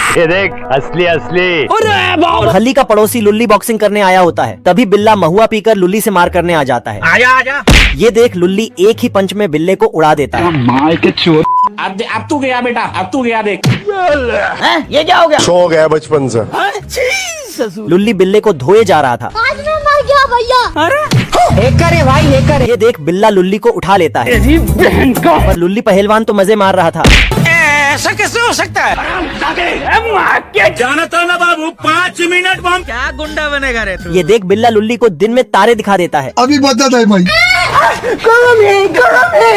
ये देख असली असली। खली का पड़ोसी लुल्ली बॉक्सिंग करने आया होता है, तभी बिल्ला महुआ पीकर लुल्ली से मार करने आ जाता है। आजा आजा। ये देख लुल्ली एक ही पंच में बिल्ले को उड़ा देता है। अब तू गया बेटा, अब तू गया देख। ये क्या हो गया? शौक है बचपन से। लुल्ली बिल्ले को धोए जा रहा था। आज मैं मर गया भैया। हैकर है भाई, हैकर है। ये देख बिल्ला लुल्ली को उठा लेता है। पर लुल्ली पहलवान तो मजे मार रहा था। ऐसा कैसे हो सकता है? जाना था ना बाबू, 5 मिनट बम। क्या गुंडा बनेगा रे तू? ये देख बिल्ला लुल्ली को दिन में तारे दिखा देता है। अभी बता है भाई।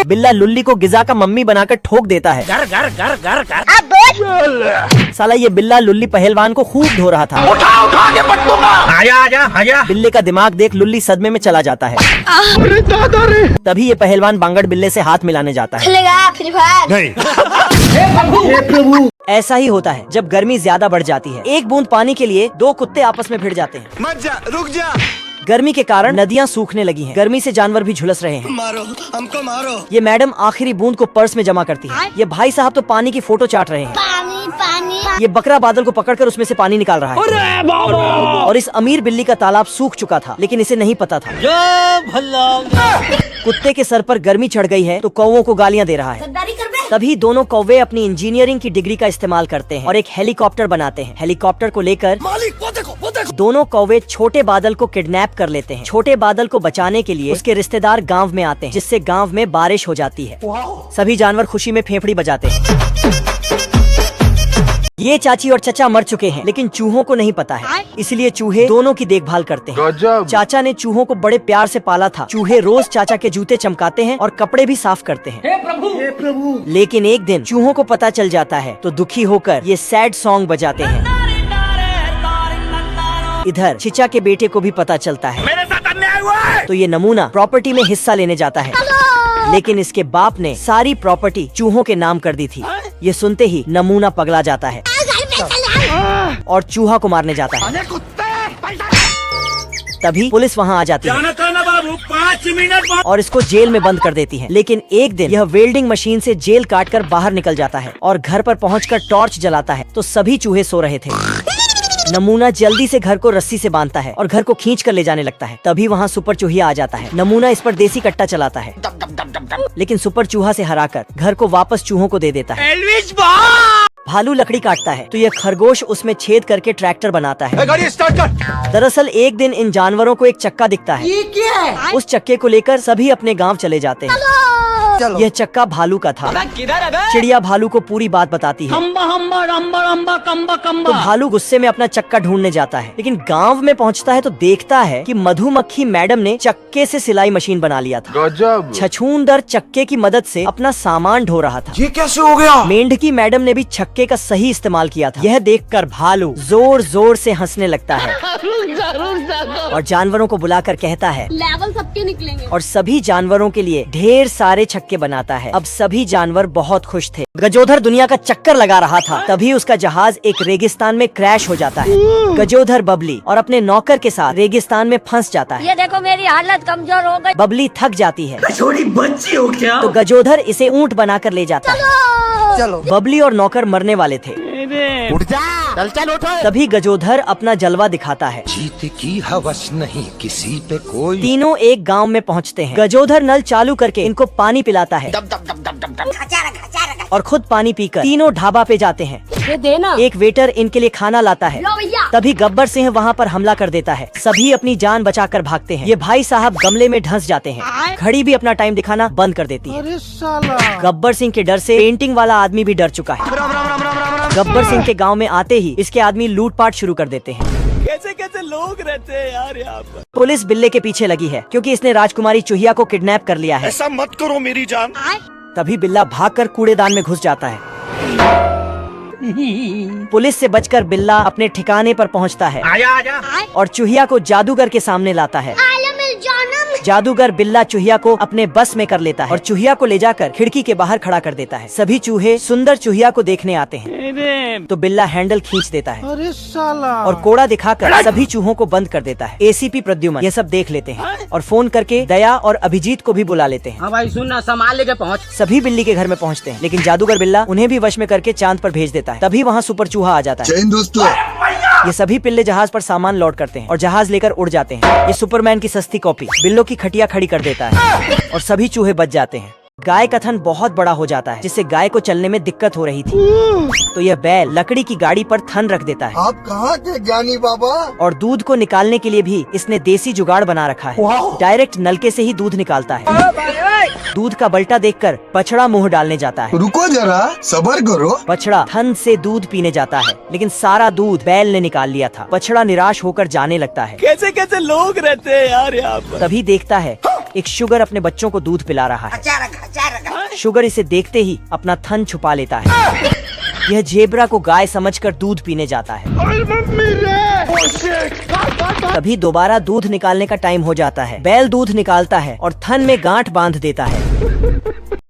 बिल्ला लुल्ली को गिजा का मम्मी बनाकर ठोक देता है। घर घर घर घर घर। साला ये बिल्ला लुल्ली पहलवान को खूब धो रहा था। उठा के पटूंगा। आजा आजा आजा। बिल्ले का दिमाग देख लुल्ली सदमे में चला जाता है। तभी ये पहलवान बांगड़ बिल्ले से हाथ मिलाने जाता है। खेलेगा फ्री फायर? ऐसा ही होता है जब गर्मी ज्यादा बढ़ जाती है। एक बूंद पानी के लिए दो कुत्ते आपस में भिड़ जाते हैं। मत जा, रुक जा। गर्मी के कारण नदियां सूखने लगी हैं। गर्मी से जानवर भी झुलस रहे हैं। मारो हमको मारो। ये ये मैडम आखिरी बूंद को पर्स में जमा करती है। ये भाई साहब तो पानी की फोटो चाट रहे हैं। पानी पानी। ये बकरा बादल को पकड़कर उसमें से पानी निकाल रहा है। और इस अमीर बिल्ली का तालाब सूख चुका था, लेकिन इसे नहीं पता था। कुत्ते के सर पर गर्मी चढ़ गई है तो कौवों को गालियां दे रहा है। गद्दारी कर बे। तभी दोनों कौवे अपनी इंजीनियरिंग की डिग्री का इस्तेमाल करते हैं और एक हेलीकॉप्टर बनाते हैं। हेलीकॉप्टर को लेकर दोनों कौवे छोटे बादल को किडनैप कर लेते हैं। छोटे बादल को बचाने के लिए उसके रिश्तेदार गांव में आते हैं, जिससे गांव में बारिश हो जाती है। सभी जानवर खुशी में फेफड़ी बजाते हैं। ये चाची और चचा मर चुके हैं, लेकिन चूहों को नहीं पता है, इसलिए चूहे दोनों की देखभाल करते हैं। चाचा ने चूहों को बड़े प्यार से पाला था। चूहे रोज चाचा के जूते चमकाते हैं और कपड़े भी साफ करते हैं। हे प्रभु। लेकिन एक दिन चूहों को पता चल जाता है तो दुखी होकर ये सैड सॉन्ग बजाते हैं। इधर चिचा के बेटे को भी पता चलता है, मेरे साथ अन्याय हुआ है। तो ये नमूना प्रॉपर्टी में हिस्सा लेने जाता है। लेकिन इसके बाप ने सारी प्रॉपर्टी चूहों के नाम कर दी थी। ये सुनते ही नमूना पगला जाता है और चूहा को मारने जाता है। तभी पुलिस वहाँ आ जाती है जाना था ना बाबू, 5 मिनट बम। और इसको जेल में बंद कर देती है। लेकिन एक दिन यह वेल्डिंग मशीन से जेल काटकर बाहर निकल जाता है और घर पर पहुंचकर टॉर्च जलाता है तो सभी चूहे सो रहे थे। नमूना जल्दी से घर को रस्सी से बांधता है और घर को खींच कर ले जाने लगता है। तभी वहाँ सुपर चूहिया आ जाता है। नमूना इस पर देसी कट्टा चलाता है, लेकिन सुपर चूहा से हराकर घर को वापस चूहों को दे देता है। भालू लकड़ी काटता है तो यह खरगोश उसमें छेद करके ट्रैक्टर बनाता है। गाड़ी स्टार्ट कर। दरअसल एक दिन इन जानवरों को एक चक्का दिखता है। ये क्या है? उस चक्के को लेकर सभी अपने गांव चले जाते हैं। यह चक्का भालू का था। चिड़िया भालू को पूरी बात बताती है। तो भालू गुस्से में अपना चक्का ढूंढने जाता है, लेकिन गांव में पहुंचता है तो देखता है कि मधुमक्खी मैडम ने चक्के से सिलाई मशीन बना लिया था। गजब। छछूंदर चक्के की मदद से अपना सामान ढो रहा था। ये कैसे हो गया? मेंढकी मैडम ने भी चक्के का सही इस्तेमाल किया था। यह देखकर भालू जोर जोर से हंसने लगता है और जानवरों को बुलाकर कहता है लेवल सबके निकलेंगे। और सभी जानवरों के लिए ढेर सारे छक्के बनाता है। अब सभी जानवर बहुत खुश थे। गजोधर दुनिया का चक्कर लगा रहा था, तभी उसका जहाज एक रेगिस्तान में क्रैश हो जाता है। गजोधर बबली और अपने नौकर के साथ रेगिस्तान में फंस जाता है। ये देखो मेरी हालत कमजोर हो गई। बबली थक जाती है छोटी बच्ची हो क्या? तो गजोधर इसे ऊंट बनाकर ले जाता है। चलो। बबली और नौकर मरने वाले थे। उठ जा। चल उठो। तभी गजोधर अपना जलवा दिखाता है। जीत की हवस नहीं किसी पे कोई। तीनों एक गांव में पहुंचते हैं। गजोधर नल चालू करके इनको पानी पिलाता है और खुद पानी पीकर तीनों ढाबा पे जाते हैं। ये देना। एक वेटर इनके लिए खाना लाता है। लो भैया। तभी गब्बर सिंह वहाँ पर हमला कर देता है। सभी अपनी जान बचाकर भागते हैं। ये भाई साहब गमले में धंस जाते हैं। घड़ी भी अपना टाइम दिखाना बंद कर देती है। अरे साला। गब्बर सिंह के डर से पेंटिंग वाला आदमी भी डर चुका है। गब्बर सिंह के गांव में आते ही इसके आदमी लूटपाट शुरू कर देते हैं। कैसे कैसे लोग रहते हैं यार यहाँ पर। पुलिस बिल्ले के पीछे लगी है क्योंकि इसने राजकुमारी चूहिया को किडनैप कर लिया है। ऐसा मत करो मेरी जान। तभी बिल्ला भागकर कूड़ेदान में घुस जाता है। पुलिस से बचकर बिल्ला अपने ठिकाने पर पहुंचता है आजा आजा। और चूहिया को जादूगर के सामने लाता है। आलम-ए-जानम। जादूगर बिल्ला चूहिया को अपने बस में कर लेता है और चूहिया को ले जाकर खिड़की के बाहर खड़ा कर देता है। सभी चूहे सुंदर चूहिया को देखने आते हैं तो बिल्ला हैंडल खींच देता है अरे साला और कोड़ा दिखाकर सभी चूहों को बंद कर देता है। एसीपी प्रद्युमन ये सब देख लेते हैं और फोन करके दया और अभिजीत को भी बुला लेते हैं। हाँ भाई सुन ना, सामान लेके पहुँच। सभी बिल्ली के घर में पहुंचते हैं, लेकिन जादूगर बिल्ला उन्हें भी वश में करके चांद पर भेज देता है। तभी वहाँ सुपर चूहा आ जाता है। दोस्तों ये सभी पिल्ले जहाज पर सामान लोड करते हैं और जहाज लेकर उड़ जाते हैं। ये सुपरमैन की सस्ती कॉपी बिल्लों की खटिया खड़ी कर देता है और सभी चूहे बच जाते हैं। गाय का थन बहुत बड़ा हो जाता है, जिससे गाय को चलने में दिक्कत हो रही थी। तो यह बैल लकड़ी की गाड़ी पर थन रख देता है। आप कहाँ थे ज्ञानी बाबा? और दूध को निकालने के लिए भी इसने देसी जुगाड़ बना रखा है। डायरेक्ट नलके से ही दूध निकालता है। दूध का बल्टा देखकर बछड़ा मुंह डालने जाता है। रुको जरा, सबर करो। बछड़ा थन से दूध पीने जाता है, लेकिन सारा दूध बैल ने निकाल लिया था। बछड़ा निराश होकर जाने लगता है। कैसे कैसे लोग रहते हैं यार यहाँ पर। तभी देखता है एक शुगर अपने बच्चों को दूध पिला रहा है। शुगर इसे देखते ही अपना थन छुपा लेता है। यह जेब्रा को गाय समझकर दूध पीने जाता है। तभी दोबारा दूध निकालने का टाइम हो जाता है। बैल दूध निकालता है और थन में गांठ बांध देता है।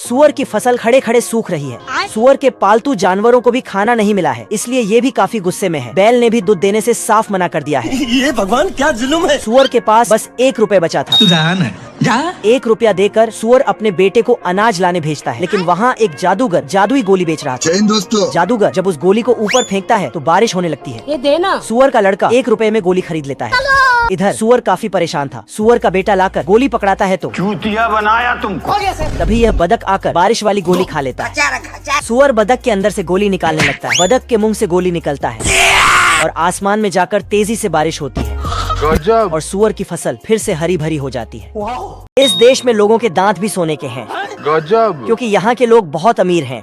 सुअर की फसल खड़े खड़े सूख रही है। सुअर के पालतू जानवरों को भी खाना नहीं मिला है, इसलिए ये भी काफी गुस्से में है। बैल ने भी दूध देने से साफ मना कर दिया है। ये भगवान क्या जुल्म है। सुअर के पास बस 1 रुपए बचा था। 1 रुपया देकर सुअर अपने बेटे को अनाज लाने भेजता है, लेकिन वहाँ एक जादूगर जादुई गोली बेच रहा था। दोस्तों जादूगर जब उस गोली को ऊपर फेंकता है तो बारिश होने लगती है। ये देना। सुअर का लड़का 1 रुपए में गोली खरीद लेता है। इधर सुअर काफी परेशान था। सुअर का बेटा लाकर गोली पकड़ाता है तो चूतिया बनाया तुमको। तभी यह बदक आकर बारिश वाली गोली खा लेता है। सुअर बदक के अंदर से गोली निकालने लगता है। बदक के मुंह से गोली निकलता है और आसमान में जाकर तेजी से बारिश होती है और सुअर की फसल फिर से हरी भरी हो जाती है। इस देश में लोगों के दांत भी सोने के हैं, क्योंकि यहाँ के लोग बहुत अमीर हैं।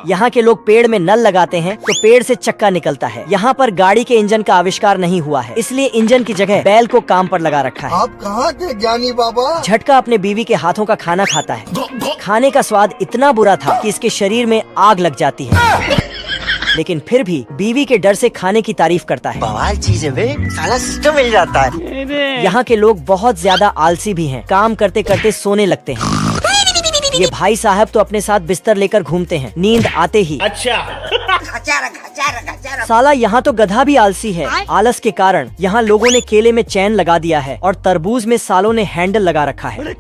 यहाँ के लोग पेड़ में नल लगाते हैं तो पेड़ से चक्का निकलता है। यहाँ पर गाड़ी के इंजन का आविष्कार नहीं हुआ है, इसलिए इंजन की जगह बैल को काम पर लगा रखा है। आप कहाँ थे ज्ञानी बाबा? झटका अपने बीवी के हाथों का खाना खाता है। खाने का स्वाद इतना बुरा था कि इसके शरीर में आग लग जाती है, लेकिन फिर भी बीवी के डर से खाने की तारीफ करता है। बवाल चीज है बे, साला सिस्टम मिल जाता है। यहाँ के लोग बहुत ज्यादा आलसी भी हैं। काम करते करते सोने लगते हैं। ये भाई साहब तो अपने साथ बिस्तर लेकर घूमते हैं नींद आते ही। साला यहाँ तो गधा भी आलसी है। आलस के कारण यहाँ लोगों ने केले में चैन लगा दिया है और तरबूज में सालों ने हैंडल लगा रखा है।